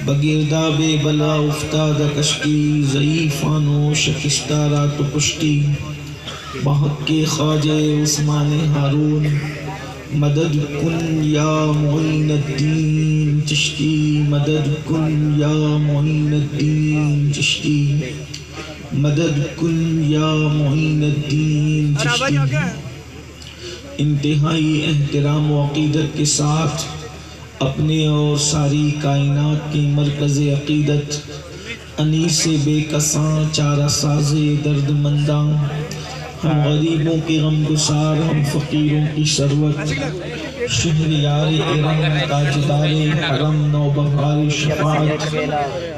بگرداب بلا افتاد کشتی، ضعیفان و شکستہ رات و پشتی، بحق کے خواجہ عثمان ہارون، مدد کن یا معین الدین چشتی، مدد کن یا معین الدین چشتی، مدد کن یا معین الدین چشتی۔ انتہائی احترام و عقیدت کے ساتھ اپنے اور ساری کائنات کی مرکز عقیدت، انیس بے کساں چارہ ساز درد منداں، ہم غریبوں کے غم گسار، ہم فقیروں کی ثروت، شہریار ارم تاجدار حرم نوبہار شفاعت،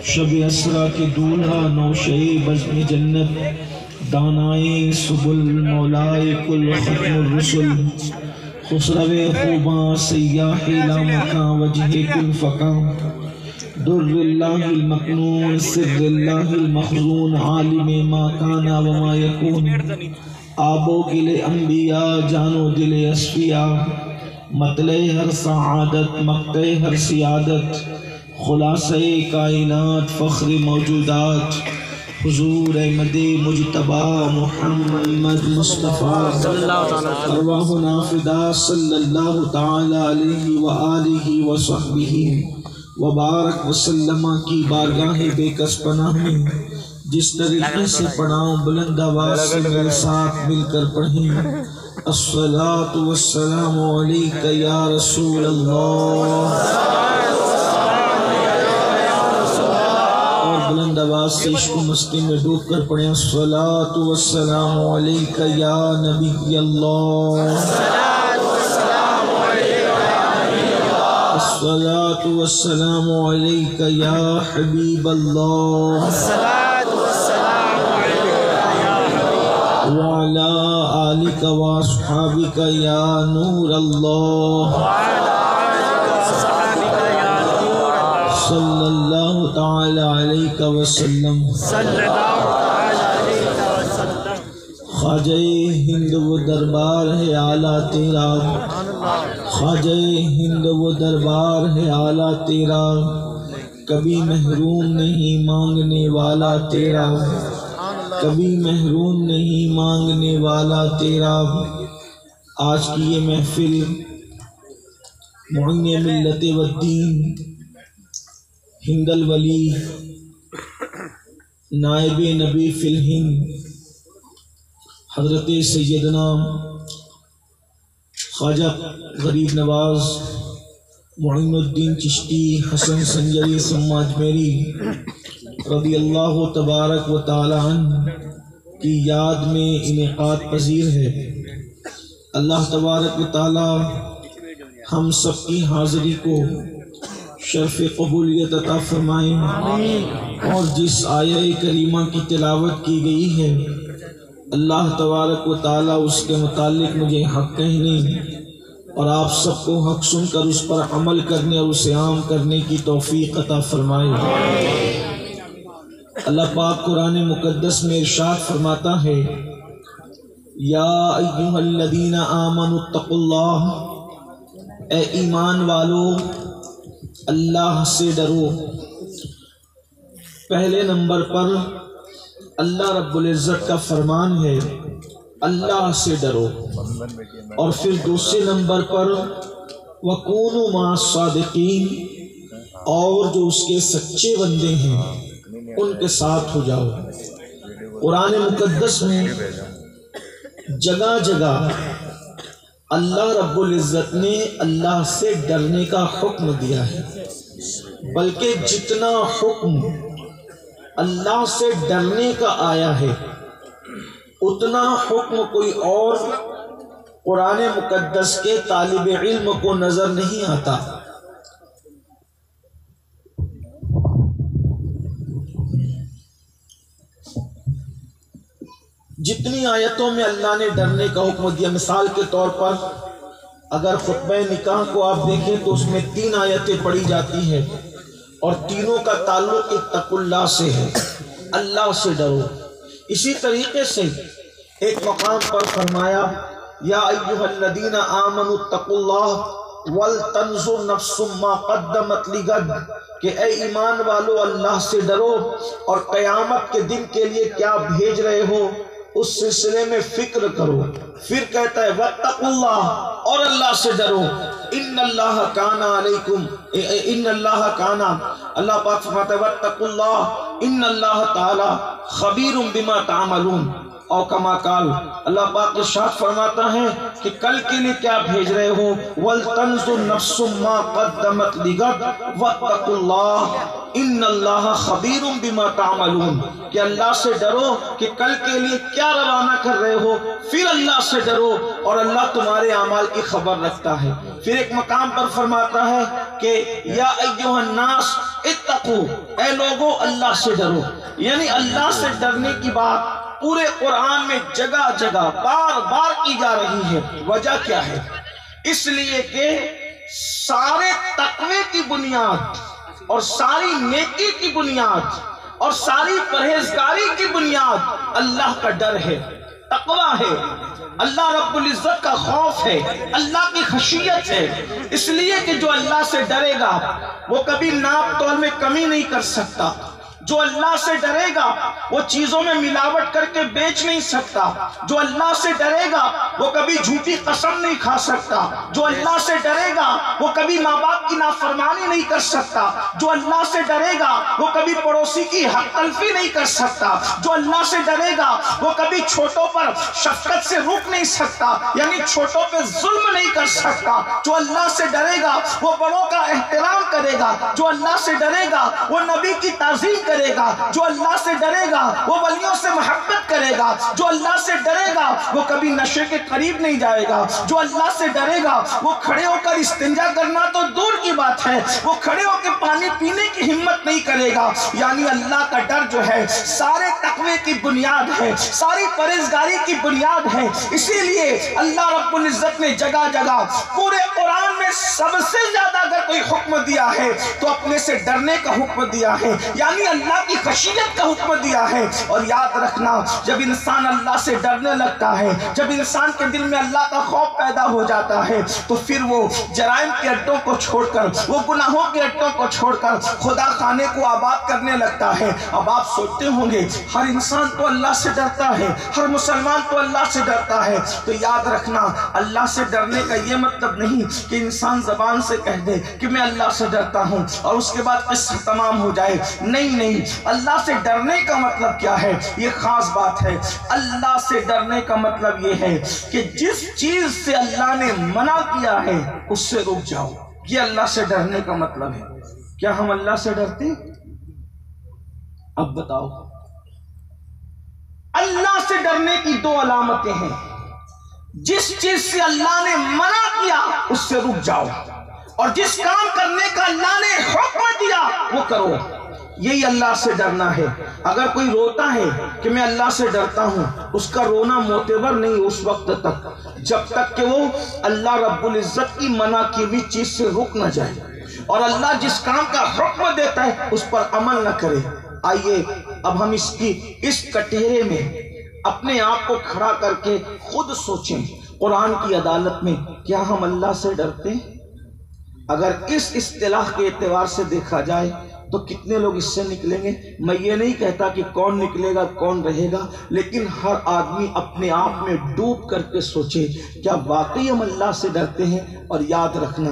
شب اسرا کے دولہا نوشے بزم جنت، دانائے سبل مولائے کل ختم الرسل، خسرو خوباں سیاح لامکاں وجہ کل فقاں، در اللہ المکنون سر اللہ المخزون، عالم ما کانا وما یکون، آب و گل انبیاء جان و دل اصفیاء، مطلع ہر سعادت مقطع ہر سیادت، خلاصہ کائنات فخر موجودات، حضور احمد مجتبی محمد مصطفیٰ، ارواحنا فدا صلی اللہ تعالی علیہ وآلہ وصحبہ وبارک وسلم کی بارگاہ بے کس پناہ میں جس طریقے سے پڑھاؤں بلند آواز سے میرے ساتھ مل کر پڑھیں۔ الصلاۃ والسلام علیک یا رسول اللہ، اور بلند آواز سے عشق و مستی میں ڈوب کر پڑھیں۔ الصلاۃ والسلام علیک یا نبی اللہ، الصلاۃ والسلام علیک یا حبیب اللہ، وعلی آلک واصحابک یا نور اللہ، صلی اللہ تعالی علیہ وسلم۔ خواجہ ہند وہ دربار ہے اعلیٰ تیرا، خواجہ ہند وہ دربار ہے اعلیٰ تیرا، کبھی محروم نہیں مانگنے والا تیرا، کبھی محروم نہیں مانگنے والا تیرا۔ آج کی یہ محفل معین ملت والدین ہند الولی نائب نبی فی الہند حضرت سیدنا خواجہ غریب نواز معین الدین چشتی حسن سنجری ثم اجمیری رضی اللہ تبارک و تعالی عنہ کی یاد میں انعقاد پذیر ہے۔ اللہ تبارک و تعالی ہم سب کی حاضری کو شرف قبولیت عطا فرمائیں، اور جس آیہ کریمہ کی تلاوت کی گئی ہے اللہ تبارک و تعالی اس کے متعلق مجھے حق کہنے اور آپ سب کو حق سن کر اس پر عمل کرنے اور اسے عام کرنے کی توفیق عطا فرمائے۔ اللہ پاک قرآن مقدس میں ارشاد فرماتا ہے، یا ایھا الذین آمنوا اتقوا اللہ، اے ایمان والو اللہ سے ڈرو۔ پہلے نمبر پر اللہ رب العزت کا فرمان ہے اللہ سے ڈرو، اور پھر دوسرے نمبر پر وَكُونُوا مَعَ الصَّادِقِينَ، اور جو اس کے سچے بندے ہیں ان کے ساتھ ہو جاؤ۔ قرآن مقدس میں جگہ جگہ اللہ رب العزت نے اللہ سے ڈرنے کا حکم دیا ہے، بلکہ جتنا حکم اللہ سے ڈرنے کا آیا ہے اتنا حکم کوئی اور قرآن مقدس کے طالب علم کو نظر نہیں آتا۔ جتنی آیتوں میں اللہ نے ڈرنے کا حکم دیا، مثال کے طور پر اگر خطبہ نکاح کو آپ دیکھیں تو اس میں 3 آیتیں پڑھی جاتی ہیں، اور تینوں کا تعلق اتقوا اللہ سے ہے، اللہ سے ڈرو۔ اسی طریقے سے ایک مقام پر فرمایا یا ایھا الذین آمنوا اتقوا اللہ، وَلْتَنْظُرْ نَفْسٌ مَا قَدَّمَتْ لِغَدٍ کہ اے ایمان والو اللہ سے ڈرو اور قیامت کے دن کے لیے کیا بھیج رہے ہو اس سلسلے میں فکر کرو. پھر کہتا ہے وَاتَّقُوا اللَّهَ اور اللہ سے ڈرو. ان اللہ کان علیکم ان اللہ کان اللہ پاک فرماتا ہے وَاتَّقُوا اللَّهَ ان اللہ تعالی خبیر بما تعملون. اور کما قال اللہ پاک ارشاد فرماتا ہے کہ کل کے لیے کیا بھیج رہے ہو وَلْتَنْظُرْ نَفْسٌ مَا قَدَّمَتْ لِغَدٍ وَاتَّقُوا اللَّهَ ان اللہ خبیر بما تعملون کہ اللہ سے ڈرو کہ کل کے لیے کیا روانہ کر رہے ہو. پھر اللہ سے ڈرو اور اللہ تمہارے اعمال کی خبر رکھتا ہے. پھر ایک مقام پر فرماتا ہے کہ یا ایھا الناس اتقوا اے لوگو اللہ سے ڈرو. یعنی اللہ سے ڈرنے کی بات پورے قرآن میں جگہ جگہ بار بار کی جا رہی ہے. وجہ کیا ہے؟ اس لیے کہ سارے تقوی کی بنیاد اور ساری نیکی کی بنیاد اور ساری پرہیزگاری کی بنیاد اللہ کا ڈر ہے، تقوی ہے، اللہ رب العزت کا خوف ہے، اللہ کی خشیت ہے. اس لیے کہ جو اللہ سے ڈرے گا وہ کبھی ناپ تول میں کمی نہیں کر سکتا. جو اللہ سے ڈرے گا وہ چیزوں میں ملاوٹ کر کے بیچ نہیں سکتا. جو اللہ سے ڈرے گا وہ کبھی جھوٹی قسم نہیں کھا سکتا. جو اللہ سے ڈرے گا وہ کبھی ماں باپ کی نافرمانی نہیں کر سکتا. جو اللہ سے ڈرے گا وہ کبھی پڑوسی کی حق تلفی نہیں کر سکتا. جو اللہ سے ڈرے گا وہ کبھی چھوٹوں پر شفقت سے روک نہیں سکتا، یعنی چھوٹوں پہ ظلم نہیں کر سکتا. جو اللہ سے ڈرے گا وہ بڑوں کا احترام کرے گا. جو اللہ سے ڈرے گا وہ نبی کی تعظیم کرے گا. جو اللہ سے ڈرے گا وہ ولیوں سے محبت کرے گا. جو اللہ سے ڈرے گا وہ کبھی نشے کے قریب نہیں جائے گا. جو اللہ سے ڈرے گا وہ کھڑے ہو کر استنجا کرنا تو دور کی بات ہے، وہ کھڑے ہو کے پانی پینے کی ہمت نہیں کرے گا. یعنی اللہ کا ڈر جو ہے سارے تقوی کی بنیاد ہے، ساری پرہیزگاری کی بنیاد ہے. اسی لیے اللہ رب العزت نے جگہ جگہ پورے قرآن میں سب سے زیادہ اگر کوئی حکم دیا ہے تو اپنے سے ڈرنے کا حکم دیا ہے، یعنی اللہ کی خشیت کا حکم دیا ہے. اور یاد رکھنا جب انسان اللہ سے ڈرنے لگتا ہے، جب انسان کے دل میں اللہ کا خوف پیدا ہو جاتا ہے تو پھر وہ جرائم کے اڈوں کو چھوڑ کر، وہ گناہوں کے اڈوں کو چھوڑ کر خدا خانے کو آباد کرنے لگتا ہے. اب آپ سوچتے ہوں گے ہر انسان تو اللہ سے ڈرتا ہے، ہر مسلمان تو اللہ سے ڈرتا ہے. تو یاد رکھنا اللہ سے ڈرنے کا یہ مطلب نہیں کہ انسان زبان سے کہہ دے کہ میں اللہ سے ڈرتا ہوں اور اس کے بعد قصہ تمام ہو جائے. نہیں، اللہ سے ڈرنے کا مطلب کیا ہے یہ خاص بات ہے. اللہ سے ڈرنے کا مطلب یہ ہے کہ جس چیز سے اللہ نے منع کیا ہے اس سے رک جاؤ. یہ اللہ سے ڈرنے کا مطلب ہے. کیا ہم اللہ سے ڈرتے؟ اب بتاؤ. اللہ سے ڈرنے کی دو علامتیں ہیں. جس چیز سے اللہ نے منع کیا اس سے رک جاؤ، اور جس کام کرنے کا اللہ نے حکم دیا وہ کرو. یہی اللہ سے ڈرنا ہے. اگر کوئی روتا ہے کہ میں اللہ سے ڈرتا ہوں، اس کا رونا معتبر نہیں اس وقت تک جب تک کہ وہ اللہ رب العزت کی منع کی ہوئی چیز سے رک نہ جائے اور اللہ جس کام کا حکم دیتا ہے اس پر عمل نہ کرے. آئیے اب ہم اس کٹہرے میں اپنے آپ کو کھڑا کر کے خود سوچیں قرآن کی عدالت میں کیا ہم اللہ سے ڈرتے ہیں؟ اگر اس اصطلاح کے اعتبار سے دیکھا جائے تو کتنے لوگ اس سے نکلیں گے؟ میں یہ نہیں کہتا کہ کون نکلے گا کون رہے گا، لیکن ہر آدمی اپنے آپ میں ڈوب کر کے سوچے کیا واقعی ہم اللہ سے ڈرتے ہیں. اور یاد رکھنا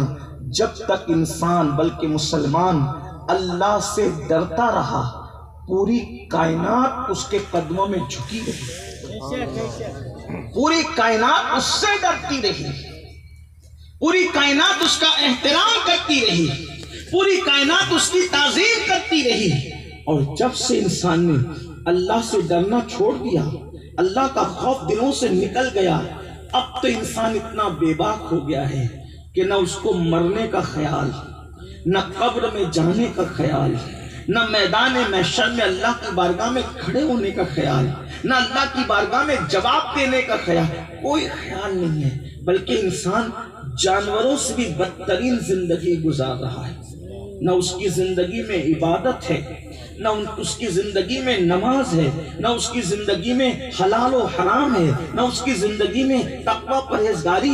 جب تک انسان بلکہ مسلمان اللہ سے ڈرتا رہا پوری کائنات اس کے قدموں میں جھکی رہی، پوری کائنات اس سے ڈرتی رہی، پوری کائنات اس کا احترام کرتی رہی، پوری کائنات اس کی تعظیم کرتی رہی. اور جب سے انسان نے اللہ سے ڈرنا چھوڑ دیا، اللہ کا خوف دلوں سے نکل گیا، اب تو انسان اتنا بے باک ہو گیا ہے کہ نہ اس کو مرنے کا خیال، نہ قبر میں جانے کا خیال، نہ میدان محشر میں اللہ کی بارگاہ میں کھڑے ہونے کا خیال، نہ اللہ کی بارگاہ میں جواب دینے کا خیال، کوئی خیال نہیں ہے. بلکہ انسان جانوروں سے بھی بدترین زندگی گزار رہا ہے. نہ اس کی زندگی میں عبادت ہے، نہ اس کی زندگی میں نماز ہے، نہ اس کی زندگی میں حلال و حرام ہے، نہ اس کی زندگی میں تقوی پرہیزگاری ہے.